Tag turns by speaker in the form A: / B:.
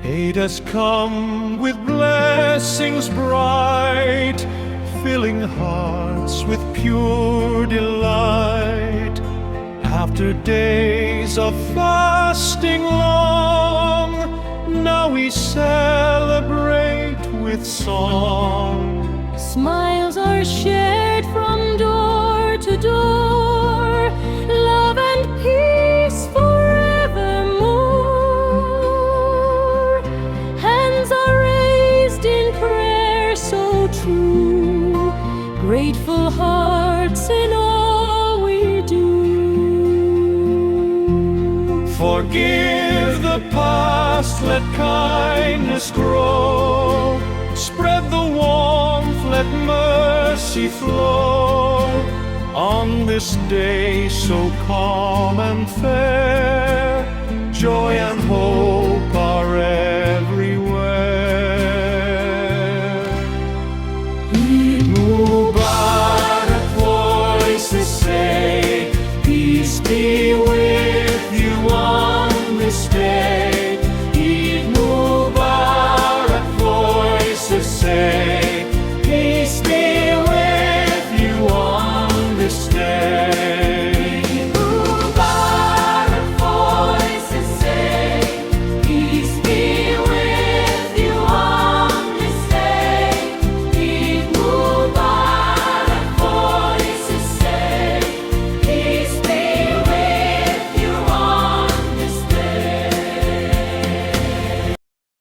A: Aid has come with blessings bright, filling hearts with pure delight. After days of fasting long, now we celebrate with song.
B: Smiles are shared from door to door, love and peace forevermore. Hands are raised in prayer so true, grateful hearts in all we do.
A: Forgive the past, let kindness grow. Spread the warmth, let mercy flow. On this day so calm and fair, joy and hope are